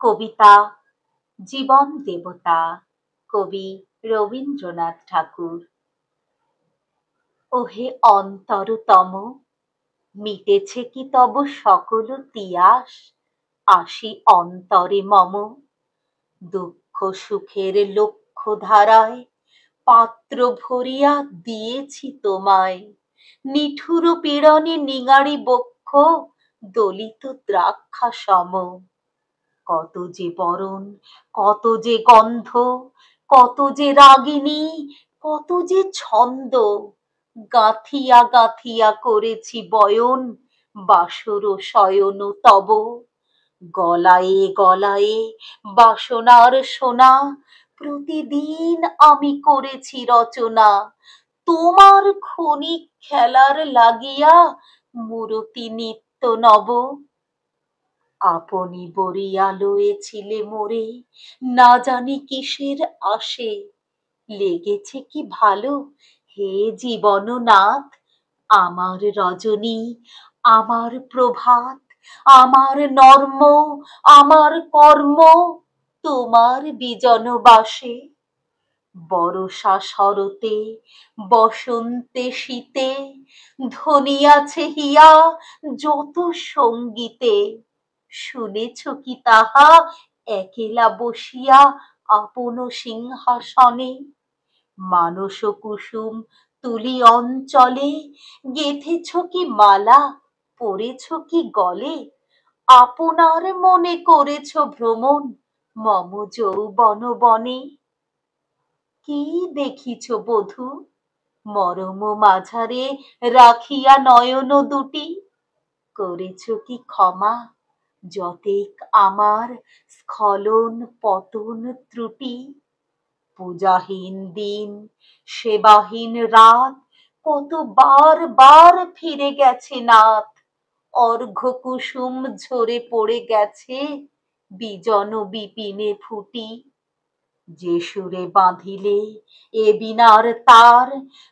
কবিতা জীবন দেবতা, কবি রবীন্দ্রনাথ ঠাকুর। ওহে অন্তরতম, মিটেছে কি তব সকল তিয়াস? আসি অন্তরে মম, দুঃখ সুখের লক্ষ্য ধারায় পাত্র ভরিয়া দিয়েছি তোমায়। নিঠুর পীড়নে নিঙারি বক্ষ দলিত দ্রাক্ষা সম। কত যে বরণ, কত যে গন্ধ, কত যে রাগিনী, কত যে ছন্দ, গাঁথিয়া গাঁথিয়া করেছি বয়ন বাসর শয়ন তব। গলায়ে গলায়ে বাসনার সোনা, প্রতিদিন আমি করেছি রচনা। তোমার ক্ষণিক খেলার লাগিয়া মূরতি নিত্য নব। আপনি বরিয়া লয়েছিলে মোরে, না জানি কিসের আশে। লেগেছে কি ভালো, হে জীবননাথ, আমার রজনী, আমার প্রভাত, আমার নর্ম, আমার কর্ম তোমার বিজন বাসে। বরষা শরতে, বসন্তে শীতে, ধ্বনিয়াছে হিয়া যত সঙ্গীতে। শুনেছ কি তাহা একেলা বসিয়া আপন সিংহাসনে? মানস কুসুম তুলি অঞ্চলে গেথেছ কি মালা, পরেছ কি গলে? আপনার মনে করেছ ভ্রমণ মম যৌবন বনে? কি দেখিছ বধূ, মরম মাঝারে রাখিয়া নয়ন দুটি? করেছ কি ক্ষমা যতেক আমার স্খলন পতন ত্রুটি? পূজাহীন দিন, সেবাহীন রাত, কত বার বার ফিরে গেছে নাথ। অর্ঘ্য কুসুম ঝরে পড়ে গেছে বিজন বিপিনে ফুটি। যে সুরে বাঁধিলে এ বীণার তার,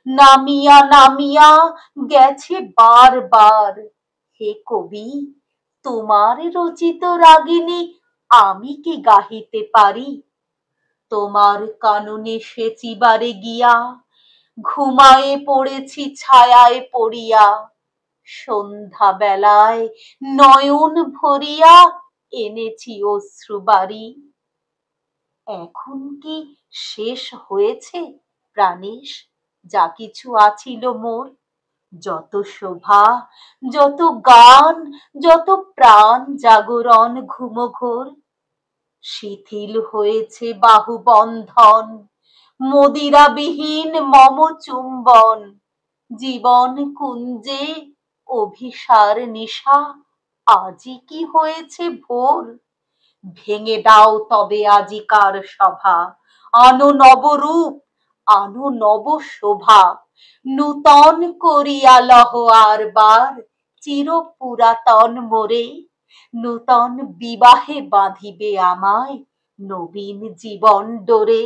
নামিয়া নামিয়া গেছে বার বার। হে কবি, তোমার রচিত রাগিনী আমি কি গাহিতে পারি? তোমার কাননে সেচিবারে গিয়া ঘুমায়ে পড়েছি ছায়ায় পড়িয়া। সন্ধ্যা বেলায় নয়ন ভরিয়া এনেছি অশ্রু বারি। এখন কি শেষ হয়েছে প্রাণেশ যা কিছু আছিল মোর? যত শোভা, যত গান, যত প্রাণ জাগরণ ঘুমঘোর, শিথিল হয়েছে বাহুবন্ধন, মদিরাবিহীন মম চুম্বন। জীবন কুঞ্জে অভিসার নিশা আজি কি হয়েছে ভোর? ভেঙে দাও তবে আজিকার সভা, আনো নবরূপ, আনো নব শোভা। নূতন করিয়া লহ আর বার চির পুরাতন মোরে। নূতন বিবাহে বাঁধিবে আমায় নবীন জীবন ডোরে।